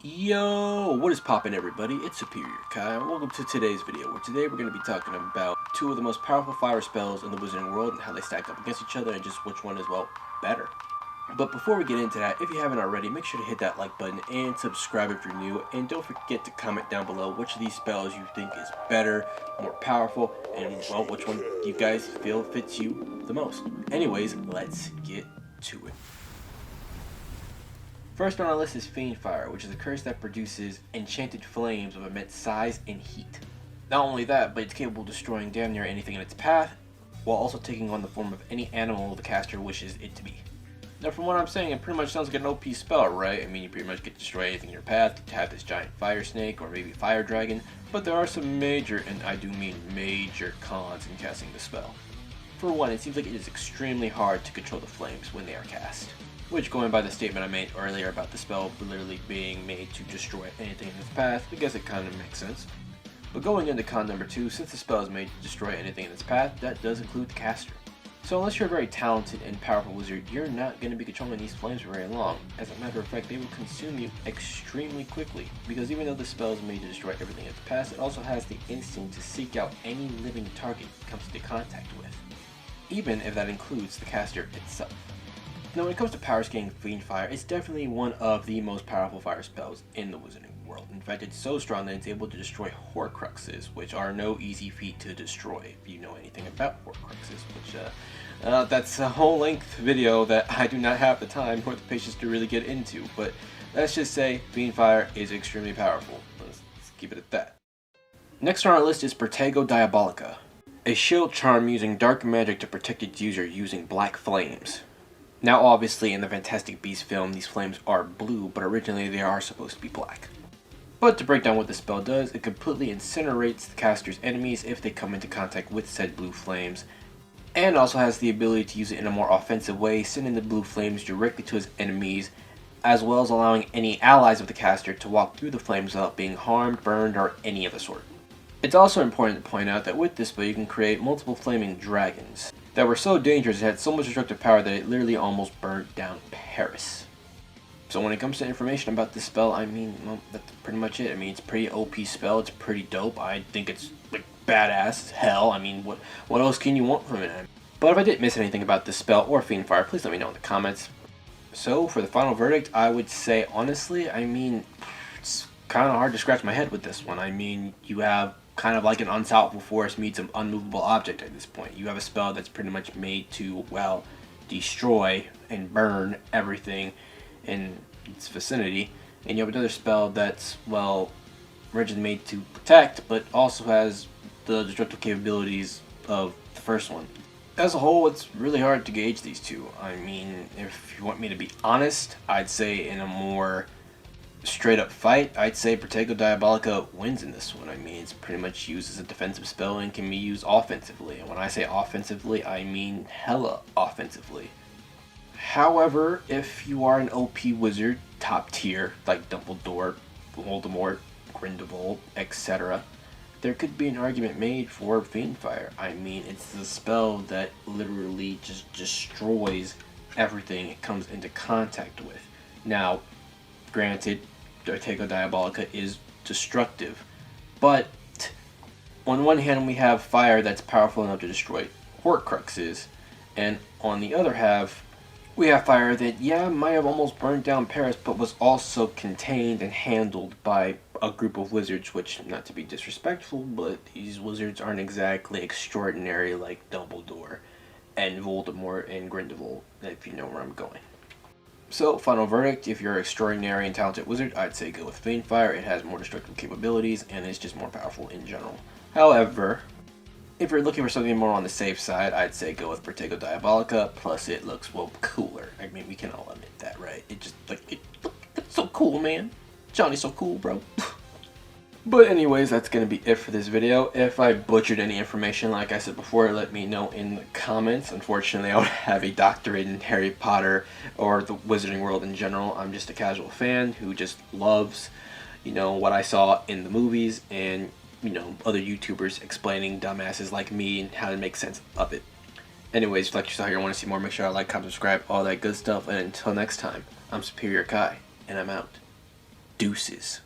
Yo, what is poppin' everybody? It's Superior Kai, and welcome to today's video, where today we're going to be talking about two of the most powerful fire spells in the Wizarding world and how they stack up against each other and just which one is, well, better. But before we get into that, if you haven't already, make sure to hit that like button and subscribe if you're new, and don't forget to comment down below which of these spells you think is better, more powerful, and, well, which one you guys feel fits you the most. Anyways, let's get to it. First on our list is Fiendfyre, which is a curse that produces enchanted flames of immense size and heat. Not only that, but it's capable of destroying damn near anything in its path, while also taking on the form of any animal the caster wishes it to be. Now from what I'm saying, it pretty much sounds like an OP spell, right? I mean, you pretty much get to destroy anything in your path, you have this giant fire snake, or maybe fire dragon, but there are some major, and I do mean major, cons in casting the spell. For one, it seems like it is extremely hard to control the flames when they are cast. Which, going by the statement I made earlier about the spell literally being made to destroy anything in its path, I guess it kind of makes sense. But going into con number 2, since the spell is made to destroy anything in its path, that does include the caster. So unless you're a very talented and powerful wizard, you're not going to be controlling these flames for very long. As a matter of fact, they will consume you extremely quickly, because even though the spell is made to destroy everything in its path, it also has the instinct to seek out any living target it comes into contact with, even if that includes the caster itself. Now when it comes to power scaling Fiendfyre, it's definitely one of the most powerful fire spells in the Wizarding world. In fact, it's so strong that it's able to destroy Horcruxes, which are no easy feat to destroy if you know anything about Horcruxes, which that's a whole length video that I do not have the time or the patience to really get into, but let's just say Fiendfyre is extremely powerful. Let's keep it at that. Next on our list is Protego Diabolica, a shield charm using dark magic to protect its user using black flames. Now obviously in the Fantastic Beasts film these flames are blue, but originally they are supposed to be black. But to break down what the spell does, it completely incinerates the caster's enemies if they come into contact with said blue flames, and also has the ability to use it in a more offensive way, sending the blue flames directly to his enemies, as well as allowing any allies of the caster to walk through the flames without being harmed, burned, or any of the sort. It's also important to point out that with this spell you can create multiple flaming dragons that were so dangerous it had so much destructive power that it literally almost burnt down Paris. So when it comes to information about this spell, I mean, well, that's pretty much it. I mean, it's a pretty OP spell, it's pretty dope, I think it's like badass as hell. I mean, what else can you want from it? But if I didn't miss anything about this spell or Fiendfyre, please let me know in the comments. So for the final verdict, I would say honestly, I mean, it's kind of hard to scratch my head with this one. I mean, you have kind of like an unstoppable force meets an unmovable object at this point. You have a spell that's pretty much made to, well, destroy and burn everything in its vicinity, and you have another spell that's, well, originally made to protect, but also has the destructive capabilities of the first one. As a whole, it's really hard to gauge these two. I mean, if you want me to be honest, I'd say in a more straight up fight, I'd say Protego Diabolica wins in this one. I mean, it's pretty much used as a defensive spell and can be used offensively. And when I say offensively, I mean hella offensively. However, if you are an OP wizard, top tier, like Dumbledore, Voldemort, Grindelwald, etc., there could be an argument made for Fiendfyre. I mean, it's the spell that literally just destroys everything it comes into contact with. Now, granted, Protego Diabolica is destructive, but on one hand we have fire that's powerful enough to destroy Horcruxes, and on the other half we have fire that, yeah, might have almost burned down Paris, but was also contained and handled by a group of wizards, which, not to be disrespectful, but these wizards aren't exactly extraordinary like Dumbledore and Voldemort and Grindelwald, if you know where I'm going. So, final verdict, if you're an extraordinary and talented wizard, I'd say go with Fiendfyre. It has more destructive capabilities, and it's just more powerful in general. However, if you're looking for something more on the safe side, I'd say go with Protego Diabolica, plus it looks, well, cooler. I mean, we can all admit that, right? It just, like, it's so cool, man. Johnny's so cool, bro. But anyways, that's going to be it for this video. If I butchered any information, like I said before, let me know in the comments. Unfortunately, I don't have a doctorate in Harry Potter or the Wizarding world in general. I'm just a casual fan who just loves, you know, what I saw in the movies and, you know, other YouTubers explaining dumbasses like me and how to make sense of it. Anyways, if you like what you saw here and want to see more, make sure to like, comment, subscribe, all that good stuff. And until next time, I'm Superior Kai, and I'm out. Deuces.